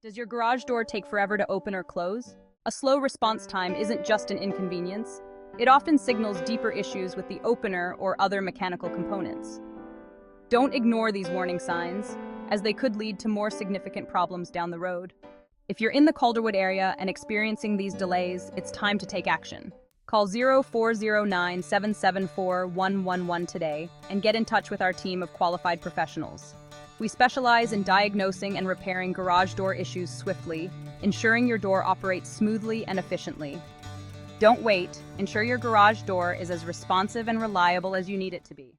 Does your garage door take forever to open or close? A slow response time isn't just an inconvenience. It often signals deeper issues with the opener or other mechanical components. Don't ignore these warning signs, as they could lead to more significant problems down the road. If you're in the Calderwood area and experiencing these delays, it's time to take action. Call 0409-774-111 today and get in touch with our team of qualified professionals. We specialize in diagnosing and repairing garage door issues swiftly, ensuring your door operates smoothly and efficiently. Don't wait. Ensure your garage door is as responsive and reliable as you need it to be.